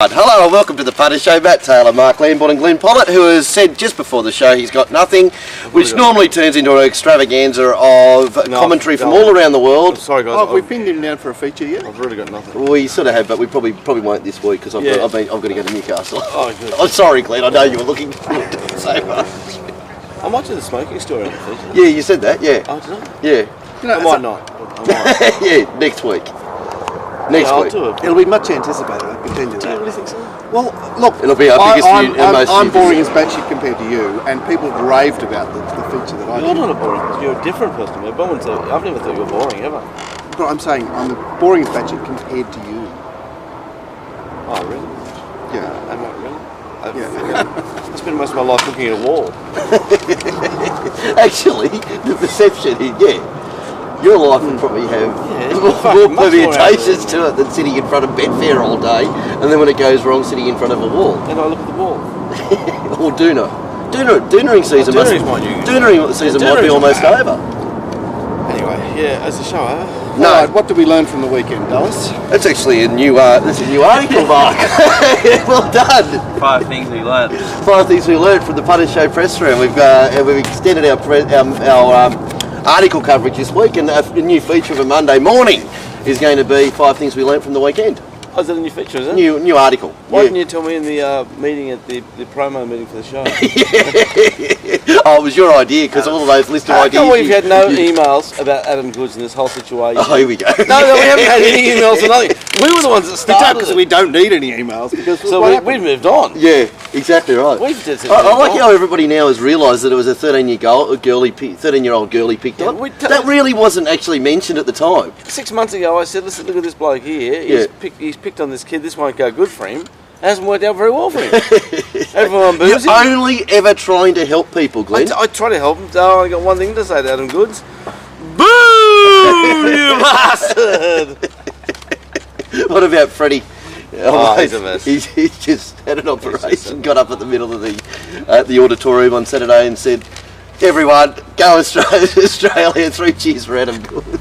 Hello and welcome to the Punters Show. Matt Taylor, Mark Lamborn and Glenn Pollitt, who has said just before the show he's got nothing, which normally turns into an extravaganza of commentary from all around the world. I'm sorry guys. Oh, have we pinned him down for a feeture yet? I've really got nothing. We sort of have, but we probably won't this week because I've got to go to Newcastle. Oh, good. I'm sorry, Glenn. I know you were looking forward to it so much. I might do the smoking story on the feature. Yeah, you said that. Yeah. Oh, did I? Yeah. You know, I might not. I might. Yeah, next week. Next I'll week. do it. It'll be much anticipated, I can tell you Do you that. really think so? Well, look, It'll be our biggest and most I'm viewed. boring as batshit compared to you, and people have raved about the feature that I You're do. not a boring because you're a different person. I've never thought you were boring ever. But I'm saying I'm boring as batshit compared to you. Oh, really? Yeah. Am I really? Yeah. I spend most of my life looking at a wall. Actually, the perception is, your life would probably have more much permutations to it than sitting in front of Betfair all day, and then when it goes wrong, sitting in front of a wall. Then I look at the wall. Or Doonering season Doonering's season might be almost over. Anyway, as a show over. No. Alright, what did we learn from the weekend, Dallas? That's actually a new article, Mark. Well done. 5 things we learned. 5 things we learned from the Punters Show press room. We've extended our article coverage this week, and a new feature of a Monday morning is going to be 5 things we learnt from the weekend. Oh, is that a new feature, is it? New article. Why didn't you tell me in the meeting at the promo meeting for the show? Oh, it was your idea because all of those list of How ideas. come we've had no emails about Adam Goods in this whole situation? Oh, here we go. No, we haven't had any emails or nothing. We were the ones that started Because it. we don't need any emails, because So we've moved on. Yeah, exactly right. We've just I like how everybody now has realised that it was a 13-year-old girlie picked on. That really wasn't actually mentioned at the time. 6 months ago I said, listen, look at this bloke here. He's picked on this kid. This won't go good for him. It hasn't worked out very well for him. Everyone boos him. You're only ever trying to help people, Glenn. I try to help him. So I got one thing to say to Adam Goods. Boo, you bastard! What about Freddie? Oh, he's a mess. He's just had an operation, got up at the middle of the auditorium on Saturday and said, everyone, go Australia, 3 cheers for Adam Goods.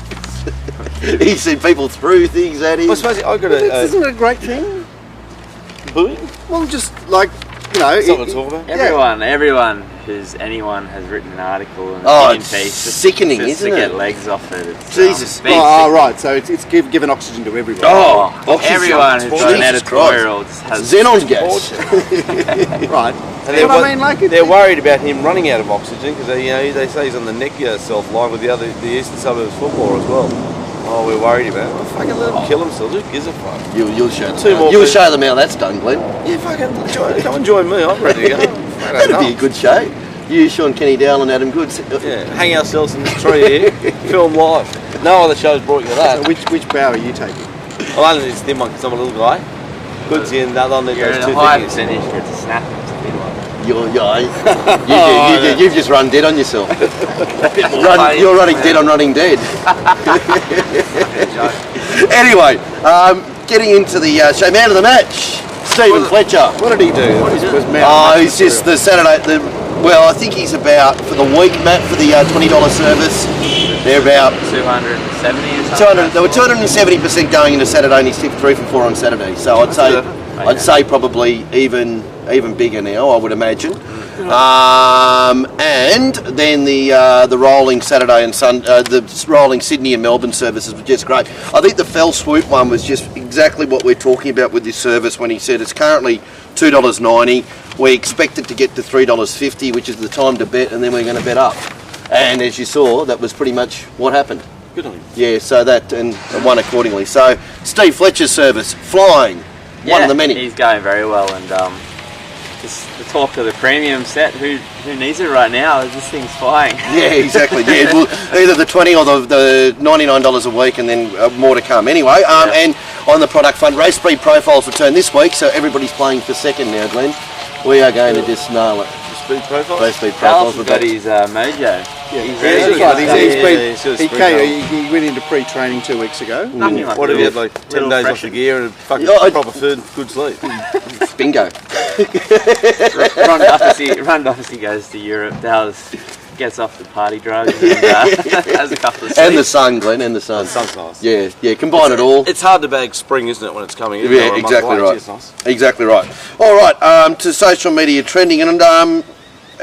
He said people threw things at him. I suppose I got a Isn't it a great thing? booing. Well, just like, Something to talk about. Anyone has written an article and It's piece sickening, just isn't to it? get legs off it. It's, Jesus. right, so it's given oxygen to everyone. everyone who's got an editorial just has Xenon gas. Right. And they're worried about him running out of oxygen because they say he's on the neck self line with the Eastern Suburbs footballer as well. Oh, we're worried about him. Well, fucking let him kill himself. Who gives a fuck? You'll show them. 2 more You'll people. show them how that's done, Glenn. Yeah, fucking come and join me. I'm ready to go. That'd be a good show. You, Sean Kenny Dowell and Adam Goods. Yeah, hang ourselves in the tree here, film live. No other show's brought you that. So which bow are you taking? Well, I only this thin one because I'm a little guy. Goods in the other one that You're goes in 2 a high things. percentage gets a snap. It's a big one. You've just run dead on yourself. You're running dead on running dead. Anyway, getting into the show, man of the match, Stephen Fletcher. What did he do? He's just the Saturday. I think he's about for the week, Matt, for the $20 service. They're about 270 or something. They were 270% going into Saturday, and he's tipped 3 for 4 on Saturday. So I'd say probably even bigger now, I would imagine. And then the rolling Saturday and the rolling Sydney and Melbourne services were just great. I think the fell swoop one was just exactly what we're talking about with this service when he said it's currently $2.90. We expect it to get to $3.50, which is the time to bet, and then we're going to bet up. And as you saw, that was pretty much what happened. Good on him. Yeah, so that and won accordingly. So Steve Fletcher's service, flying, one of the many. He's going very well, and just the talk of the premium set. Who needs it right now? This thing's flying. Yeah, exactly. Yeah, well, either the $20 or the $99 a week, and then more to come. Anyway, and on the product front, race speed profiles return this week, so everybody's playing for second now, Glenn. We are going to just nail it. Speed profile. Race speed profiles. Dallas has got his mojo. Yeah, He's that's ready. right. He went into pre-training 2 weeks ago. Nothing like What a if he had little- like 10 little days off the freshen. gear and fucking proper food, good sleep? Bingo. Ron Duffy goes to Europe. Dallas Gets off the party drugs and has a couple of And the sleeps. sun, Glenn, and the sun. The sun's nice. Yeah, combine it all. It's hard to bag spring, isn't it, when it's coming in? Yeah, Or a month exactly late. right. It's nice. Exactly right. All right, to social media trending, and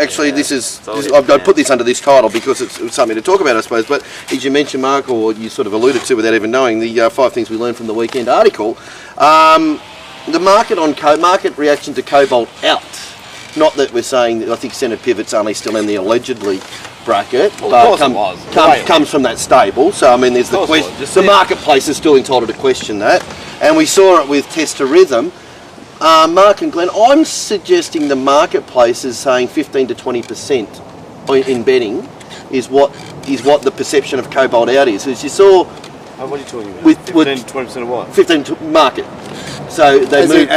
actually, I've put this under this title because it's something to talk about, I suppose. But as you mentioned, Mark, or you sort of alluded to without even knowing, the 5 things we learned from the weekend article, the market reaction to cobalt out. Not that we're saying that I think Centre Pivot's only still in the allegedly bracket, Well, of but course it was. comes from that stable. So I mean, there's the Of course it question. was. The marketplace is still entitled to question that, and we saw it with Tester Rhythm. Mark and Glenn, I'm suggesting the marketplace is saying 15 to 20% in betting is what the perception of cobalt out is. As you saw, Oh, what are you talking about? With 15 to 20% of what? 15 to market. So they moved.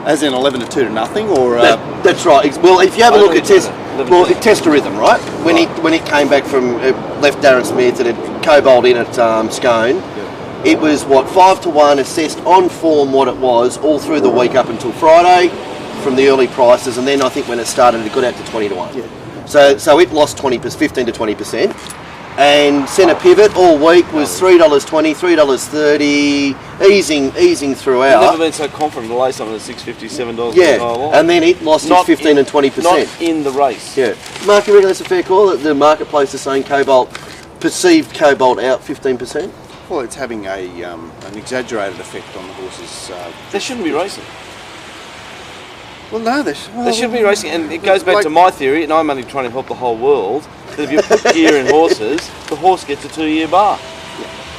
As in 11 to 2 to nothing, or That's right. Well, if you have a I look know at it's 11 to 2. Tester Rhythm, right? When it came back from left Darren Smith and had cobalt in at Scone, it was 5 to 1 assessed on form what it was all through the week up until Friday from the early prices, and then I think when it started it got out to 20 to 1. Yeah. So it lost 15 to 20%. And Centre Pivot all week was $3.20, $3.30, easing throughout. I've never been so confident to lay something at $6.50, $7. Yeah, and then it lost its 15 and 20%. Not in the race. Yeah. Mark, you reckon that's a fair call that the marketplace is saying perceived cobalt out 15%? well, it's having an exaggerated effect on the horses. They shouldn't be racing. Well, no, They shouldn't be racing, and it goes back to my theory, and I'm only trying to help the whole world, that if you put gear in horses, the horse gets a 2-year bar.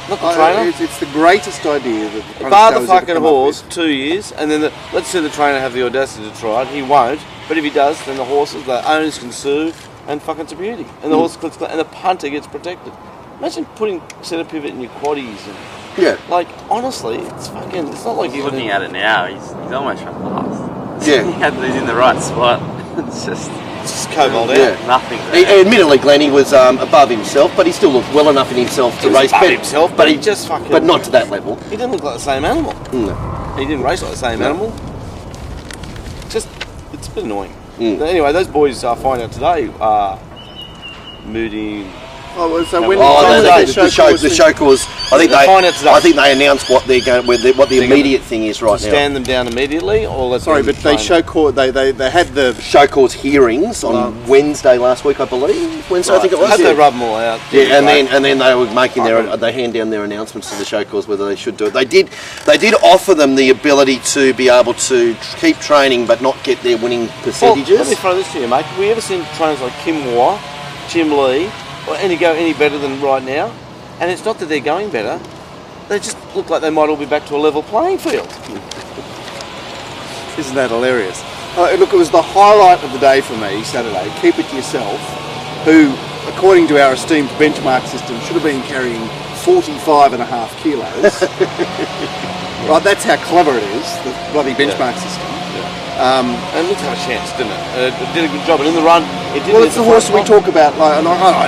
Not the trainer. It's the greatest idea that the Bar show the has ever fucking come up horse with. 2 years, and then let's see the trainer have the audacity to try it. He won't, but if he does, then the horses, the owners can sue, and fucking it's a beauty. And the horse clicks, and the punter gets protected. Imagine putting Centre Pivot in your quaddies. And, Yeah. like, honestly, it's not like even... Looking at it now, he's almost from last. Yeah. He's in the right spot. It's It's just cobalt out. Yeah. nothing there. Admittedly, Glenn, he was above himself, but he still looked well enough in himself to He was race above better. himself, but he just fucking... But not to that level. He didn't look like the same animal. No. He didn't race like the same No. animal. Just, it's a bit annoying. Mm. But anyway, those boys find out today are moody. Oh, well, so No, when The show cause. I think They find out today. I think they announced what they're going, what the They're immediate thing is right now. Stand them down immediately, or let Sorry, them but they train? they had the Show cause hearings on Wednesday last week, I believe. Wednesday, I think it was. Had they rub them all out? Yeah, and then they were making they hand down their announcements to the show cause whether they should do it. They did offer them the ability to be able to keep training but not get their winning Well, percentages. let me throw this to you, mate. Have we ever seen trainers like Kim Moore, Jim Lee, or any go any better than right now? And it's not that they're going better. They just look like they might all be back to a level playing field. Isn't that hilarious? Look, it was the highlight of the day for me, Saturday. Keep It To Yourself, who, according to our esteemed benchmark system, should have been carrying 45.5 kilos. Right, that's how clever it is, the bloody benchmark system. And it looked like a chance, didn't it? It did a good job, and in the run, it did. Well, it's the horse we talk about, like, and I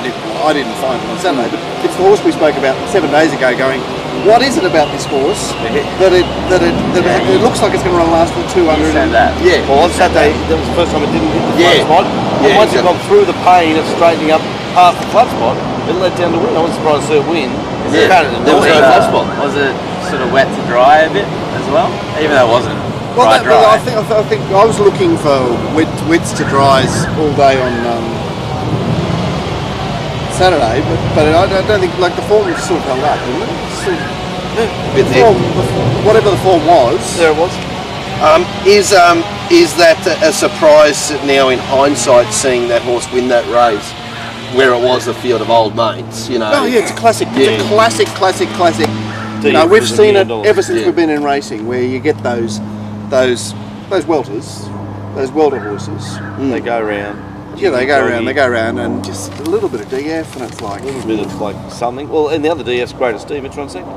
didn't find it on Saturday, but it's the horse we spoke about 7 days ago going, what is it about this horse that it looks like it's going to last for 200? Said that. Yeah. Well, on Saturday, that was the first time it didn't hit the Yeah. flat spot. And Yeah, once it got through the pain of straightening up past the flat spot, it led down to win. I wasn't surprised to see it win. Yeah. There was no flat spot. Was it sort of wet to dry a bit as well? Even though it wasn't Well, dry. I think I was looking for wets to dries all day on Saturday, but I don't think, like, the form was sort of held up, didn't it? Whatever the form was. There it was. Is that a surprise now in hindsight, seeing that horse win that race, where it was a field of old mates? You know. Oh yeah, it's a classic. Yeah. It's a classic. You know, we've seen it ever since we've been in racing, where you get those welters, those welter horses. They go around. Yeah, they go around, and just a little bit of DF, and it's like, A little bit of like something. Well, and the other DF's greatest Steve, it's run second.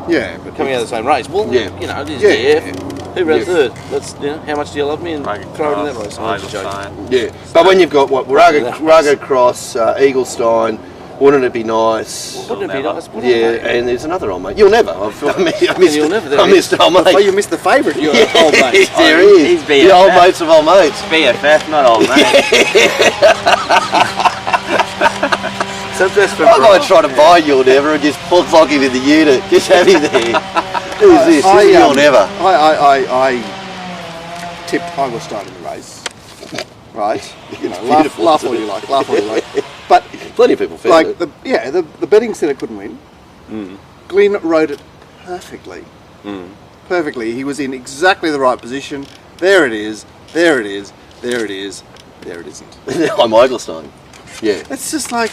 yeah, but Coming out of the same race. Well, Yeah. you know, it is Yeah. DF. Who ran Yeah. third? That's, you know, how much do you love me? And throw it in that race. I'm Eagle just joking. sign. Yeah, but when you've got Rugged Cross, Eaglestein, Wouldn't it be nice? Wouldn't it be nice? Wouldn't Yeah, it? and there's another old mate. You'll never. I missed You'll never, there I missed old mate. Oh, you missed the favourite, your old mate. There he is. He's The old BFF. mates of old mates. BFF, not old mate. So best for I might try to buy You'll Never and just plug him in the unit. Just have him there. Who's this? This is You'll Never. I tipped Eigelstein in the race. Right? You know, laugh all you like, laugh all you like. But Plenty of people feel like it. the betting centre couldn't win. Glenn rode it perfectly. Perfectly. He was in exactly the right position. There it is. There it is. There it is. There it isn't. I'm Eigelstein. Yeah. It's just like.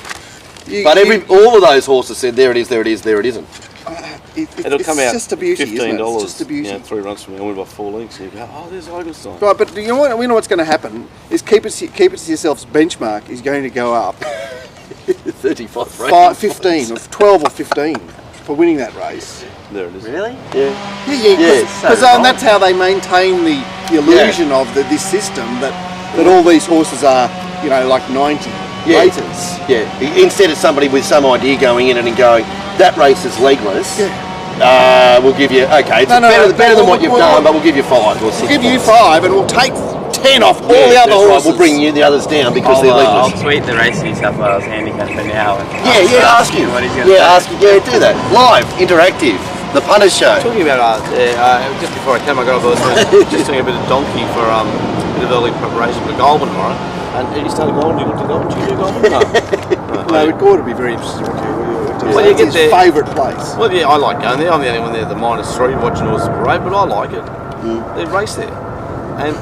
But all of those horses said, there it is, there it is, there it isn't. It'll come out just a beauty, isn't it? $15. It's just a beauty. Yeah, 3 runs from me. I win by 4 lengths. And you go, oh, there's Eigelstein. Right, but you know what? We know what's going to happen is keep it to yourself's benchmark is going to go up 35 15 or 12 or 15 for winning that race. There it is. Really? Yeah. Yeah, because so wrong. that's how they maintain the illusion of this system that all these horses are, you know, like 90 raters. Yeah. Instead of somebody with some idea going in and going, that race is legless. We'll give you, okay, it's better than what you've done, but we'll give you 5 or 6. We'll give you 5 and we'll take 10 off all the other that's right. horses. We'll bring you the others down because they're I'll legless. tweet the race New South Wales handicapper now. And Ask him. what he's going to say. Do that. Live, interactive, the Punters show. Talking about, just before I came, I got off, I was just doing a bit of donkey for a bit of early preparation for Goulburn tomorrow. And you started Goulburn, you looked at Goulburn, do you do Goulburn? No. No, but Gord would be very interested in what you Well, you It's get his there- favourite place. Well, yeah, I like going there. I'm the only one there at the -3 watching horses parade, but I like it. They race there. And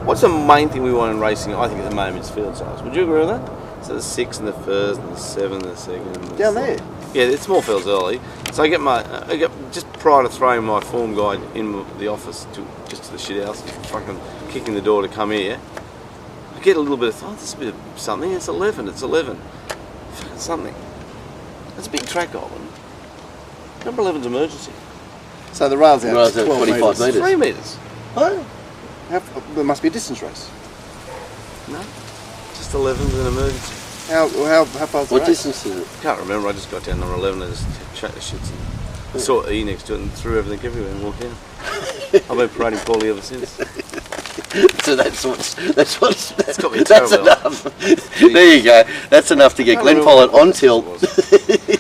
what's the main thing we want in racing? I think at the moment is field size. Would you agree with that? So the 6 and the first and the 7 and the second. And the Down there. Yeah, it's small fields early. So I get just prior to throwing my form guide in the office just to the shit house, fucking kicking the door to come here. I get a little bit of this is a bit of something. It's 11. It's 11. Fucking something. It's a big track, Goulburn. Number 11's emergency. So the rail's out Rail's to out 12 25 metres. metres. 3 metres. Oh. There must be a distance race. No, just 11's an emergency. How far is the What race? distance is it? Can't remember. I just got down number 11 and just chat the shits and saw E next to it and threw everything everywhere and walked down. I've been parading poorly ever since. So that's got me that's terrible. enough. There you go. That's enough to get I Glenn don't Follett know on what tilt. I just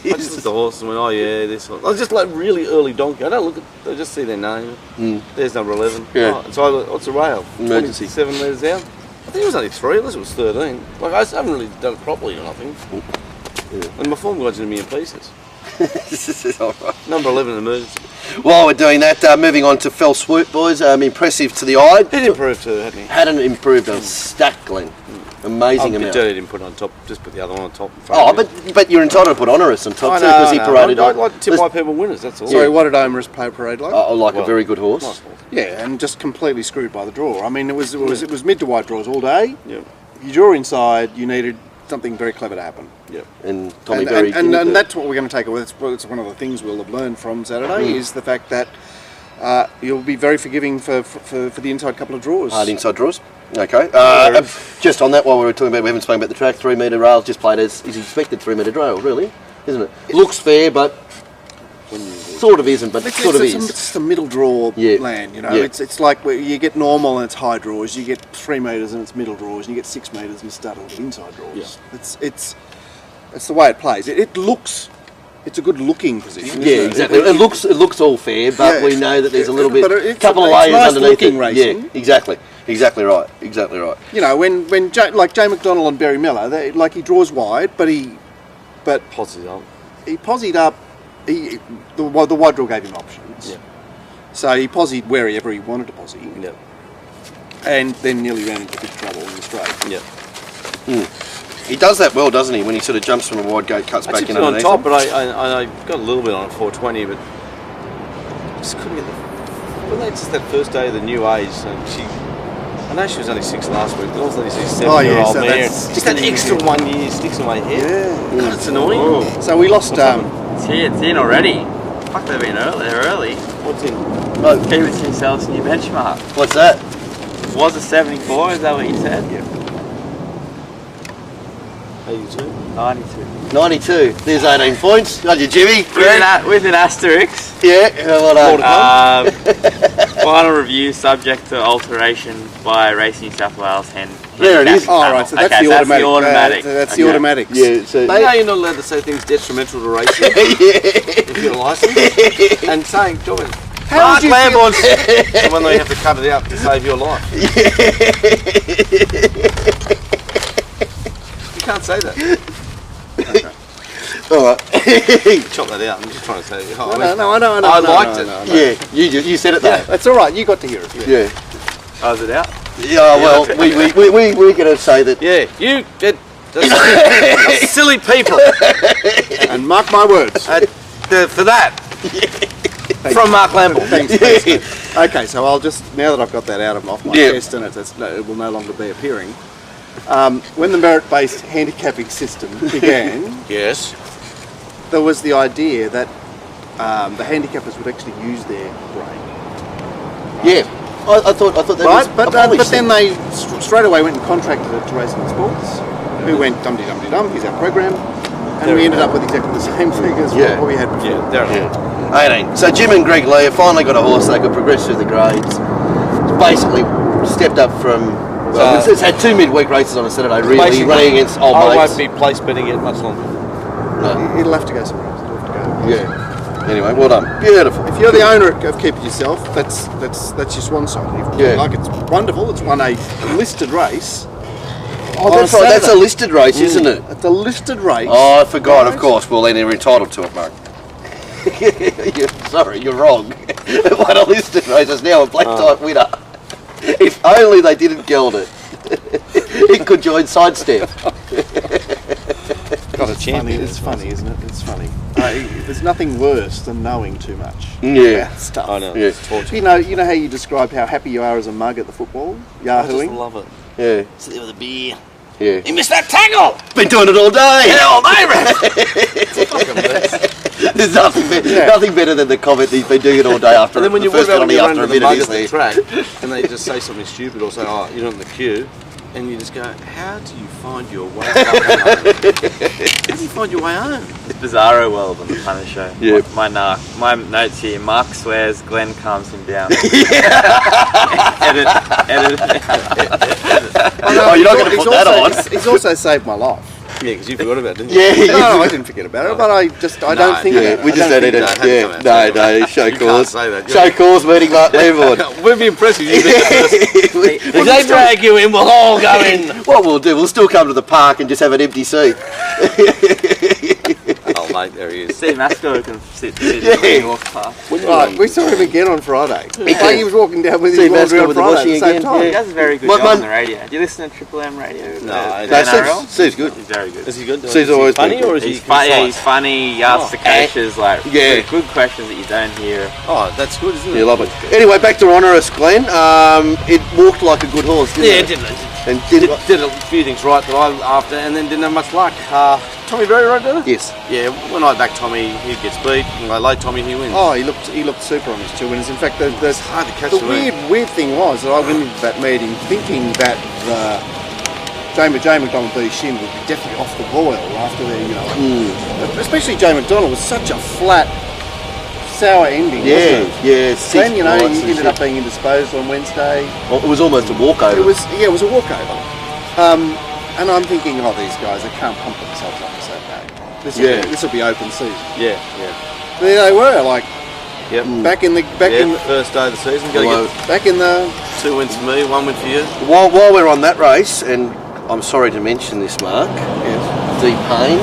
looked at the horse and went, oh yeah, this one. I was just like really early donkey. I don't look at, I just see their name. There's number 11. Yeah. Oh, so I look, what's the rail? Emergency. 27 metres down. I think it was only 3, unless it was 13. Like I haven't really done it properly or nothing. And my form guide's in a million pieces. All right. Number 11 emergency. While we're doing that, moving on to Fell Swoop, boys. Impressive to the eye. He'd improved too, hadn't he? Hadn't improved on stack, Glenn. Amazing I'm amount. dirty, didn't put it on top, just put the other one on top. Oh, but you're entitled to put honoris on top too because he paraded I'd on. like to tip my people winners, that's all. Sorry, what did Omer's parade like? Oh, like a Well, very good horse. Nice horse. Yeah, and just completely screwed by the draw. I mean, it was mid to wide draws all day. Yeah. If you draw inside, you needed something very clever to happen. Yeah. And Tommy And, Berry. and, didn't and do it. that's what we're going to take away. It's one of the things we'll have learned from Saturday is the fact that you'll be very forgiving for the inside couple of draws. Hard inside draws. Okay. Just on that, while we were talking about, we haven't spoken about the track. 3 metre rails just played as is expected. 3 metre rail, really, isn't it? Looks fair, but sort of isn't. But sort of it's is. just a middle draw Yeah. land, you know. Yeah. It's like where you get normal and it's high draws. You get 3 metres and it's middle draws. And you get 6 metres and you start with inside draws. Yeah. It's the way it plays. It looks. It's a good looking position. Yeah, isn't exactly. It looks all fair, but Yeah, we know that there's a little but bit, it's couple of it's layers nice underneath looking it. racing. Yeah, exactly right. You know, when Jay McDonald and Barry Miller, he draws wide, but Positive up. he posied up. The wide draw gave him options. Yeah. So he posied wherever he wanted to posie, Yeah. and then nearly ran into big trouble in the straight. Yeah. He does that well, doesn't he? When he sort of jumps from a wide gate, cuts I back tipped in it on underneath. top, him. but I got a little bit on at 420, but just couldn't get the. Well, that's just that first day of the new age, and I know she was only 6 last week, but also this is 7-year-old so mare. that's Just that sticking in extra your 1 year sticks in my head. Yeah. God, it's annoying. So we lost. It's here, it's in already. Fuck, they've been early. They're early. What's in? Oh, Keep it to yourselves new benchmark. what's that? Was it 74? Is that what you said? Yeah. 82. 92. 92. There's 18 points. Got you, Jimmy. With an asterisk. Yeah, well done. Final review subject to alteration by Racing New South Wales There it is. Oh, right, so that's the automatic. That's the automatics. Yeah, so You know you're not allowed to say things detrimental to racing if you're licensed. And saying, join. How would you Lamborn's the one they have to cut it out to save your life. You can't say that. all right. Chop that out. I'm just trying to say. No, I know. I liked it. Yeah, you said it though. Yeah, that's all right. You got to hear it. Yeah. Oh, is it out? Yeah, well, we're going to say that. Yeah, you did. Silly people. And mark my words. For that. From Mark Lamble. Thanks. Okay, so I'll just, now that I've got that off my chest and it will no longer be appearing, when the merit-based handicapping system began, Yes. there was the idea that the handicappers would actually use their brain. Yeah, I thought that Right, was but then they straight away went and contracted it to Racing Sports, who went dum-de-dum-de-dum, here's our program, and we ended up with exactly the same figures what we had before. Yeah, there it is. 18. So Jim and Greg Lee have finally got a horse they could progress through the grades. It's basically stepped up from. Well, it's had 2 midweek races on a Saturday, really, Basically, running against old I mates. won't be place betting it much longer. No. It'll have to go somewhere else. It'll have to go. Yeah. Anyway, well done. Beautiful. If you're the owner of Keep It Yourself, that's your swan song. Like, it's wonderful. It's won a listed race. Oh, that's right. That's a listed race, isn't it? It's a listed race. Oh, I forgot. Of course. Well, then they're entitled to it, Mark. Sorry, you're wrong. Won a listed race. It's now a black type winner. If only they didn't geld it. It could join Sidestep. Got a champion. It's funny, isn't it? It's funny. There's nothing worse than knowing too much. Yeah. About stuff. I know. Yeah. It's torture. You know how you describe how happy you are as a mug at the football? I just Yahooing? love it. Yeah. Sit there with a beer. Yeah. He missed that tackle! Been doing it all day. Hell, mate! There's nothing better than the comment that he's been doing it all day after. And then when you the first walk out penalty and you run after to a the minute mug is at the there. track and they just say something stupid or say, oh, you're not in the queue, and you just go, how do you find your way home? How do you find your way home? It's Bizarro World on the Punter show. Yeah. My notes here. Mark swears, Glenn calms him down. edit. Oh, you're not going to put that on. He's also saved my life. Yeah, because you forgot about it, didn't you? Yeah. No, I didn't forget about it, but I don't think about it. We just don't need it. don't Yeah. come No. Show You can't cause. say that. Show cause meeting Mark Lamborn. We'd be impressed if you did that. If they drag you in, we'll all go in. What we'll do, we'll still come to the park and just have an empty seat. Oh, mate, there he is. Steve Masco can sit Yeah. when he walks past. Right, we saw him again on Friday. Like he was walking down with See his laundry Masco on with the Friday washing at the same again, time. He does a very good What, job Mum? on the radio. Do you listen to Triple M radio? No, I the NRL? Steve's good. He's very good. Is he good? Steve's Is he always funny been or is he He's concise? funny. He asks the coaches Yeah. good questions that you don't hear. Oh, that's good, isn't it? Yeah, love it. Anyway, back to Honoris, Glenn. It walked like a good horse, didn't Yeah, it? it did. And Did a few things right that I after, and then didn't have much luck. Tommy Berry right there? Yes. Yeah, when I back Tommy, he gets beat. When I lay Tommy, he wins. Oh, he looked super on his 2 winners. In fact, the hard to catch the the lead. weird thing was that I went into that meeting thinking that Jay McDonald v Shin would be definitely off the boil after their, especially Jay McDonald was such a flat, sour ending. Yeah, wasn't it? yeah. Then he points and ended shit. up being indisposed on Wednesday. Well, it was almost a walkover. It was a walkover. And I'm thinking, these guys, they can't pump themselves up so bad. This will be open season. Yeah. There they were, like Yep. back in the First day of the season. Got to Hello. get back in the 2 wins for me, 1 win for you. While we're on that race, and I'm sorry to mention this, Mark, Deep Payne,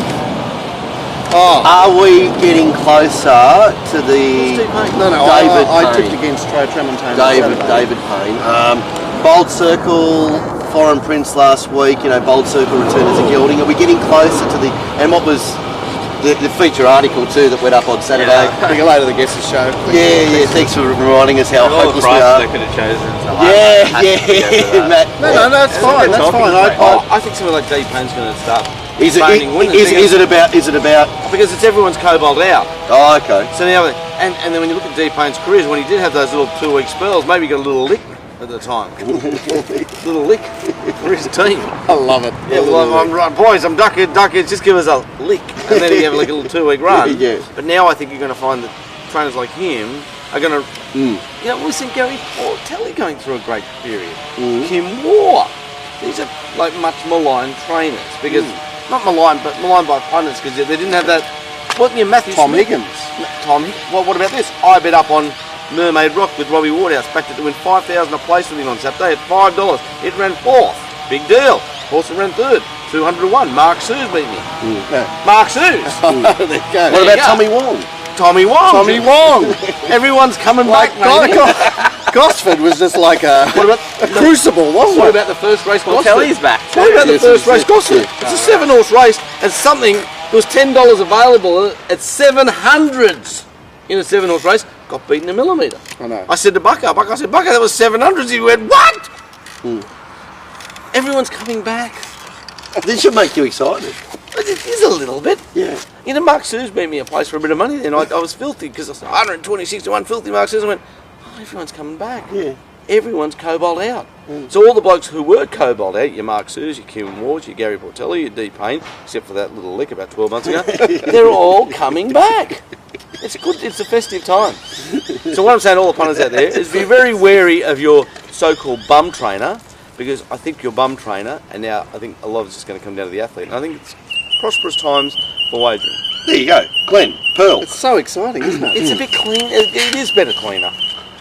are we getting closer to the No, David I Payne? tipped against Tramontane. on David Saturday. Payne. Bold Circle, Foreign Prince last week, Bold Circle returned as a gelding. Are we getting closer to the, and what was the feature article too that went up on Saturday? Bring it later to the Guesses show. Yeah, thanks for reminding us how All the hopeless we prices are. they could have chosen. So Yeah, Matt. No, that's fine. That's fine. I think someone like Dee Payne's going to start Is phoning winners. it about? Because it's everyone's cobalt out. Oh, okay. So now, and then when you look at Dee Payne's careers, when he did have those little 2-week spells, maybe he got a little lick at the time. Little lick for his team. I love it. Yeah, well, I'm right, boys, I'm ducking, just give us a lick. And then you have like a little 2-week run. Yeah. But now I think you're going to find that trainers like him are going to, you know, we've seen Gary Portelli going through a great period. Kim Waugh. These are like much maligned trainers because, not maligned, but maligned by punters because they didn't have that, wasn't your Matthew Tom Smith? Higgins. Well, what about this? I bet up on Mermaid Rock with Robbie Waterhouse, backed it to win 5,000 a place with him on Saturday at $5. It ran 4th. Big deal. Horse ran 3rd. 200 to 1. Mark Suze beat me. Mark Suze. There you go. What you about go. Tommy Wong? Tommy Wong. Tommy Wong. Everyone's coming back, mate. Gosford was just like a crucible, wasn't What it? about the first race? Portelli's back. What about the Yes, first yes, race? Gosford. yeah. It's a 7-horse race and something. There was $10 available at 700s in a 7-horse race. Got beaten a millimetre. I know. I said to Bucko, I said, Bucko, that was 700s. He went, what? Everyone's coming back. This should make you excited. But it is a little bit. Yeah. You know, Mark Suze beat me a place for a bit of money then. I was filthy because I said 126 to 1 filthy Mark Suze. I went, oh, everyone's coming back. Yeah. Everyone's cobalt out. So all the blokes who were cobalt out, your Mark Suze, your Kim Ward, your Gary Portelli, your D Payne, except for that little lick about 12 months ago, they're all coming back. It's a festive time. So what I'm saying to all the punters out there is be very wary of your so-called bum trainer, because I think your bum trainer, and now I think a lot of it's just going to come down to the athlete, and I think it's prosperous times for wagering. There you go. Glenn, Pearl. It's so exciting, isn't it? It's a bit clean, it is better cleaner.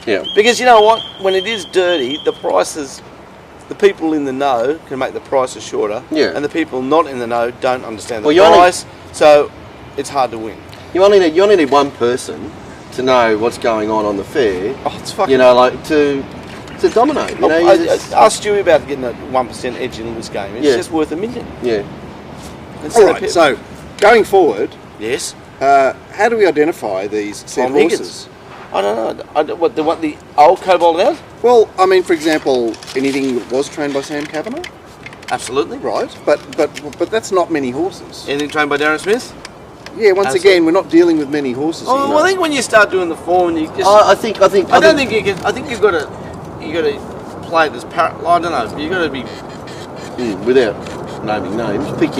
Yeah. Because you know what, when it is dirty, the prices, the people in the know can make the prices shorter, Yeah. and the people not in the know don't understand the Well, you only- price, so it's hard to win. You only need one person to know what's going on the fair. Oh, it's fucking... You know, like to dominate. You know, I asked Stewie about getting a 1% edge in this game. It's Yeah. just worth $1 million. yeah. Instead All of right, Pip. so going forward, Yes. how do we identify these said Tom horses? Higgins. I don't know. What the old cobalt out? Well, I mean, for example, anything that was trained by Sam Kavanagh, Absolutely. right? But that's not many horses. Anything trained by Darren Smith? Yeah, once Absolutely. again, we're not dealing with many horses. Oh, here. well, I think when you start doing the form, you just... I think I don't think you can. I think you've got to play it as I don't know. You've got to be. without naming names, pick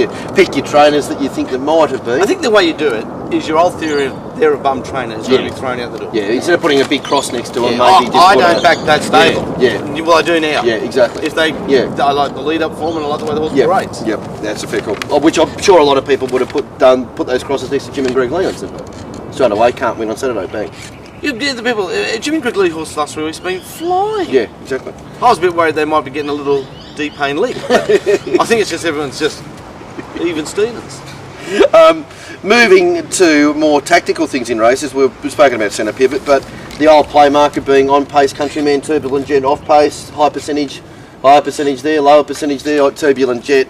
your trainers that you think that might have been. I think the way you do it is your old theory of they're a bum trainer is going to be thrown out the door. Yeah, instead of putting a big cross next to them, Yeah. maybe just I put don't a- back that stable. Yeah. Well, I do now. Yeah, exactly. If they, I like the lead up form and I like the way the horse operates. Yep, that's a fair call. Oh, which I'm sure a lot of people would have put those crosses next to Jim and Greg Lee on Saturday. Straight away, can't win on Saturday, bang. Yeah, the people. Jimmy Quigley horse last 3 weeks been flying. Yeah, exactly. I was a bit worried they might be getting a little deep pain leak. But I think it's just everyone's just even Stevens. Moving to more tactical things in races, we've spoken about centre pivot, but the old play marker being on pace, Countryman, Turbulent Jet, off pace, higher percentage there, lower percentage there, Turbulent Jet.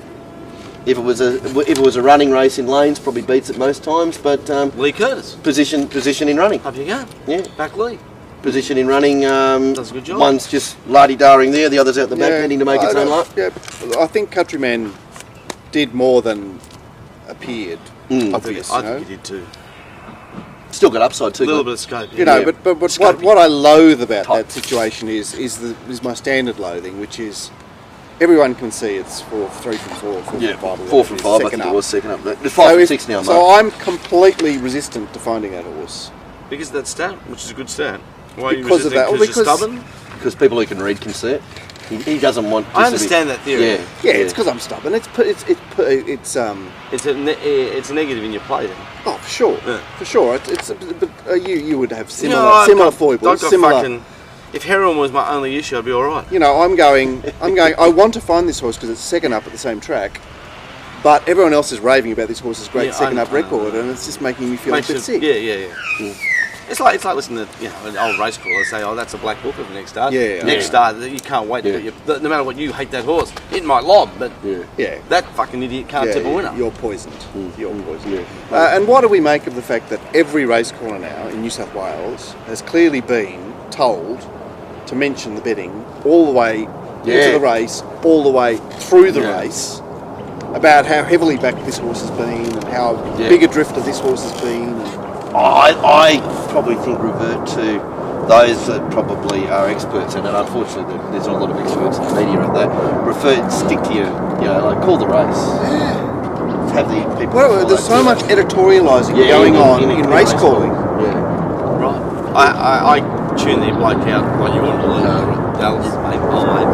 If it was a running race in lanes, probably beats it most times, but Lee Curtis. position in running. Up you go. Yeah, Back Lee. position in running. Does a good job. One's just la-di-daring there, the other's out the back, needing to make its own life. Yeah, I think Countryman did more than appeared. Obvious, I you know? think he did too. Still got upside too. A little Glenn. bit of scope. You know, Yeah. but what I loathe about that situation is my standard loathing, which is everyone can see it's 3 from 4, 4 from 5. Yeah, or 4 whatever from it is, 5. I second think up. it was second up. There's 5 from 6 now, mate. So I'm completely resistant to finding that horse. Because of that stat, which is a good stat. Why are you Because of resisting? that. Well, Because you're stubborn? Because people who can read can see it. He doesn't want. I understand that theory. Yeah, Yeah, it's because I'm stubborn. It's It's a negative in your play then. oh for sure, Yeah. for sure. But you would have similar I've similar got- foibles, I've got similar. fucking- if heroin was my only issue, I'd be all right. You know, I'm going. I want to find this horse because it's second up at the same track, but everyone else is raving about this horse's great Yeah, second up I know. record, and it's just making me feel Makes a bit you- sick. Yeah. It's like listening to an old race caller say, "Oh, that's a black book of the next start." Yeah. Next start, you can't wait. Yeah. No matter what, you hate that horse. It might lob, but Yeah. that fucking idiot can't tip a winner. You're poisoned. You're poisoned. And what do we make of the fact that every race caller now in New South Wales has clearly been told to mention the betting all the way into the race, all the way through the race, about how heavily backed this horse has been and how big a drifter this horse has been. I probably think revert to those that probably are experts in it, unfortunately there's not a lot of experts in the media at that, stick to your, like call the race. Have the people. Well, there's so much editorialising going on in race calling. Yeah. Right. I tune the bloke out like you want to learn. Dallas, mate. Oh, mate.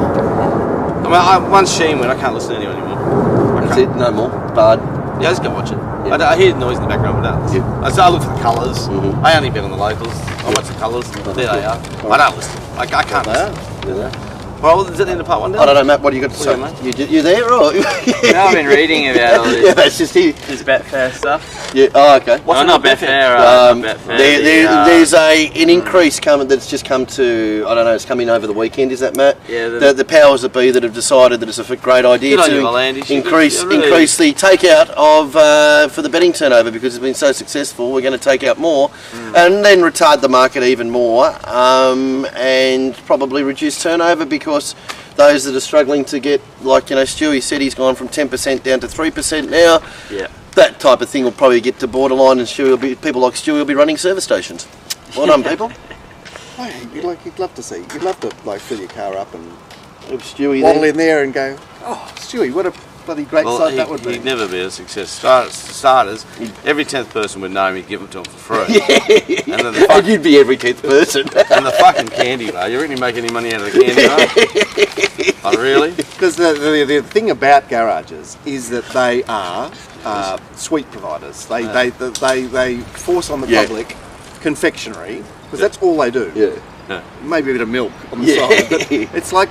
I mean, once Sheen went, I can't listen to anyone anymore. That's it, no more. Bard. Yeah, I just go watch it. Yeah. I hear the noise in the background, but that's I look for the colours. Mhm. I only bet on the locals. I watch the colours. There they are. I don't listen. I can't listen. Well, is that the end of part 1 now? I don't know, Matt, what do you got to say? You there, or? No, I've been reading about all this. Yeah, it's just here. This Betfair stuff. Yeah. Oh, okay. Well, not Betfair. Not Betfair. There's an increase coming that's just come to. I don't know. It's coming over the weekend. Is that, Matt? Yeah. The powers that be that have decided that it's a great idea Good on to you, Melandis. increase the takeout of for the betting turnover because it's been so successful. We're going to take out more, and then retard the market even more, and probably reduce turnover because those that are struggling to get, like, Stewie said, he's gone from 10% down to 3% now. Yeah. That type of thing will probably get to borderline, and people like Stewie will be running service stations. Well done, people. Hey, you'd love to see. You'd love to fill your car up and If Stewie waddle there. in there and go, oh, Stewie, what a bloody great sight that would be. He'd never be a success. Starters, every 10th person would know him, he'd give them to him for free. Yeah. And then the And you'd be every 10th person. and the fucking candy bar. You really make any money out of the candy bar? Oh, really? Because the thing about garages is that they are sweet providers. They force on the public confectionery because that's all they do. Yeah. Maybe a bit of milk on the side, but it's like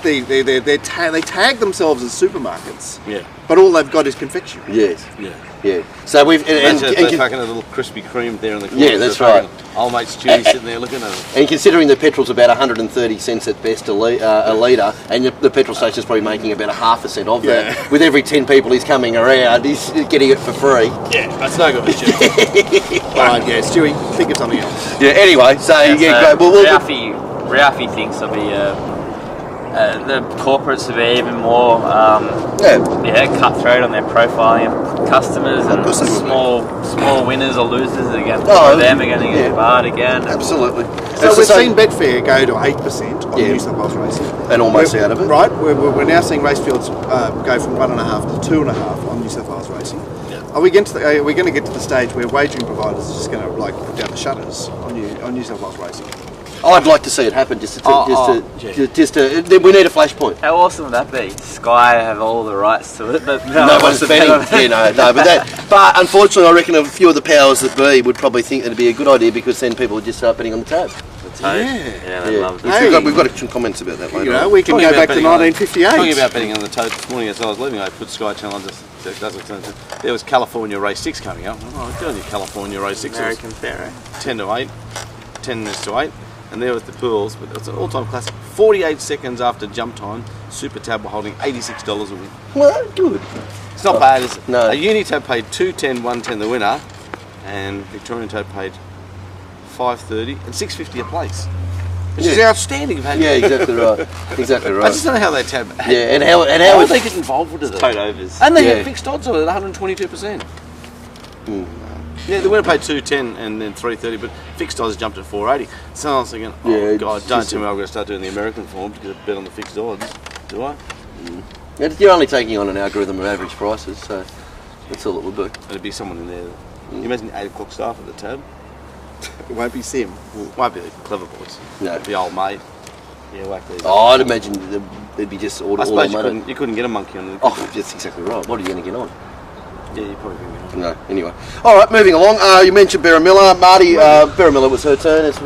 they tag themselves as supermarkets. Yeah. But all they've got is confectionery. Yes. Yeah. Yeah. So we've Imagine if they're fucking a little Krispy Kreme there in the corner. Yeah, that's right. Old mate Stewie sitting there looking at it. And considering the petrol's about 130 cents at best a litre, and the petrol station's probably making about 0.5% of that, with every 10 people he's coming around, he's getting it for free. Yeah, that's no good for Stewie. Alright, yeah, Stewie, think of something else. Yeah, anyway, so Ralphie thinks there'll be the corporates will be even more cutthroat on their profiling of customers, and small winners or losers again. Them are going to get barred again. Absolutely. So we've seen Betfair go to 8% on New South Wales racing. And almost out of it. Right, we're now seeing race fields go from 1.5 to 2.5 on New South Wales racing. Yeah. Are we going to get to the stage where wagering providers are just going to put down the shutters on New South Wales racing? I'd like to see it happen. We need a flashpoint. How awesome would that be? Sky have all the rights to it, but No one's betting. But unfortunately, I reckon a few of the powers that be would probably think that'd be a good idea because then people would just start betting on the tab. They love it. Hey. We've got some comments about that later. We can go back to 1958. Talking about betting on the tote this morning as I was leaving, I put Sky Channel on there was California Race 6 coming up. Oh, good on you, California Race 6. American Pharaoh. 10 to 8, 10 minutes to 8. And there was the pools, but it's an all-time classic. 48 seconds after jump time, Super Tab were holding $86 a win. Well, good. It's not bad, is it? No. A Unitab paid $2.10, $1.10 the winner, and Victorian Tab paid $5.30 and $6.50 a place. Which is outstanding value. Yeah, exactly right. Exactly right. I just don't know how they tab. Yeah, and how How would would they get involved with it? Tote overs. And they had fixed odds on it at 122%. Yeah, the winner paid $2.10 and then $3.30, but fixed odds jumped at $4.80. So I was thinking, God, don't tell me I'm going to start doing the American form to get a bet on the fixed odds, do I? You're only taking on an algorithm of average prices, so that's all it would be. There'd be someone in there. You imagine 8 o'clock staff at the tab? It won't be Sim. Won't be the clever boys. No. It'd be old mate. Yeah, whack these. Oh, I'd imagine it'd be just all I suppose money. you couldn't get a monkey on it. Oh, that's exactly right. What are you going to get on? Yeah, you probably couldn't get on. No, anyway. All right, moving along. You mentioned Barramilla. Marty, Barramilla was her turn as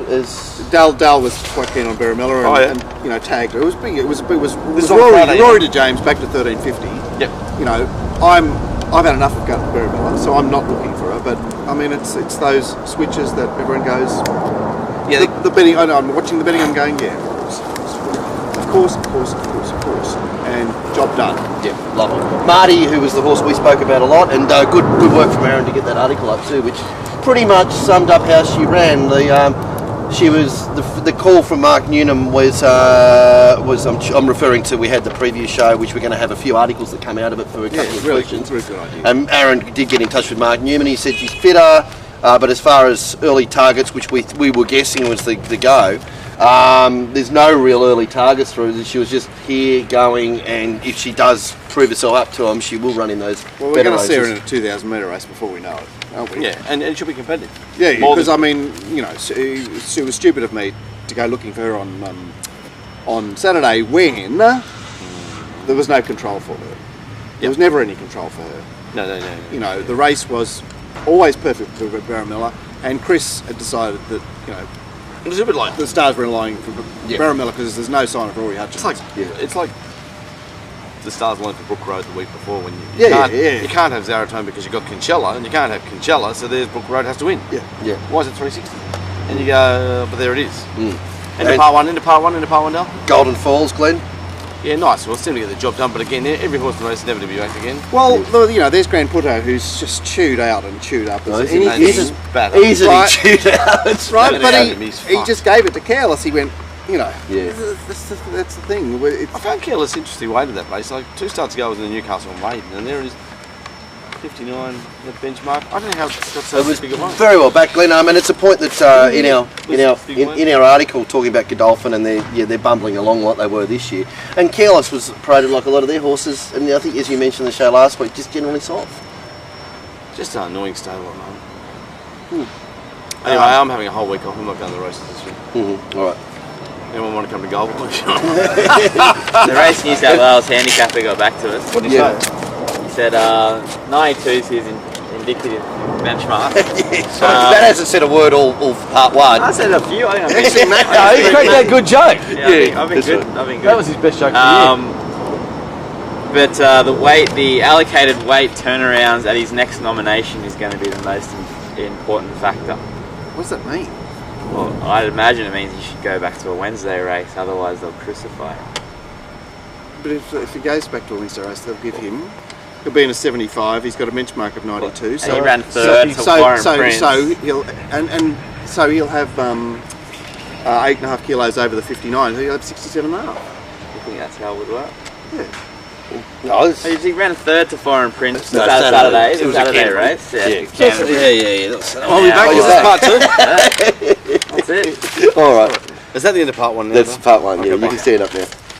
Dal was quite keen on Barramilla and tagged her. It was on Rory, Friday, Rory to James back to 1350. Yep. I've had enough of Barramilla, so I'm not looking for her. But I mean, it's those switches that everyone goes. Yeah, the betting. I'm watching the betting. I'm going, of course, and job done. yeah, love it. Marty, who was the horse we spoke about a lot, and good work from Aaron to get that article up too, which pretty much summed up how she ran. The call from Mark Newnham was I'm referring to, we had the preview show, which we're going to have a few articles that come out of it for a couple of questions. Really good idea. Aaron did get in touch with Mark Newman. He said she's fitter. But as far as early targets, which we were guessing was the go, there's no real early targets through. She was just here going, and if she does prove herself up to them, she will run in those. Well, we're going to see her in a 2,000 metre race before we know it, aren't we? Yeah, and she'll be competitive. Yeah, because I mean, you know, it was stupid of me to go looking for her on Saturday when there was no control for her. There was never any control for her. No. You know, the race was always perfect for Barramilla, and Chris had decided that, you know, it was a bit like the stars were relying for Barramilla because there's no sign of Rory Hutchins. It's like the stars aligned for Brook Road the week before when you can't have Zaratone because you've got Kinsella, and you can't have Kinsella, so there's Brook Road has to win. Yeah. Why is it 360? And you go, but there it is. Into part one, Dale? Golden Falls, Glenn. Yeah, nice. Well, still to get the job done, but again, every horse in the race is never to be back again. Well, you know, there's Grand Punter who's just chewed out and chewed up. Easily right, chewed out. That's right, but he just gave it to Careless. He went, you know, that's the thing. I found Careless interesting weight of that race. Like 2 starts ago, I was in the Newcastle Maiden, and there it is. 59, the benchmark. I don't know how it's got so big a one. Very well back, Glenn. And it's a point that in our article talking about Godolphin, and they're bumbling along like they were this year. And Careless was paraded like a lot of their horses, and I think as you mentioned in the show last week, just generally soft. Just an annoying stable at the moment. Anyway, I'm having a whole week off. I'm not going to the races this year. All right. Anyone want to come to Gold? The race New South Wales handicapping got back to us. What did you say? He said 92 is his indicative benchmark. That hasn't said a word all part one. I said a few. I think He cracked that good joke. I've been good. That was his best joke of the year. But the allocated weight turnarounds at his next nomination is going to be the most important factor. What does that mean? Well, I'd imagine it means he should go back to a Wednesday race, otherwise they'll crucify him. But if he goes back to a Wednesday race, they'll give him. He'll be in a 75. He's got a benchmark of 92. So he ran third for Foreign Prince. So he'll have 8.5 kilos over the 59. So he'll have 67.5. I think that's how it would work. Yeah. No, He ran third to Foreign Prince Saturday. It was a Saturday race. Yeah. Oh, we're back. Is this part 2? That's it. All right. Is that the end of part 1 now? That's part one. Okay, Yeah, you can see it up there.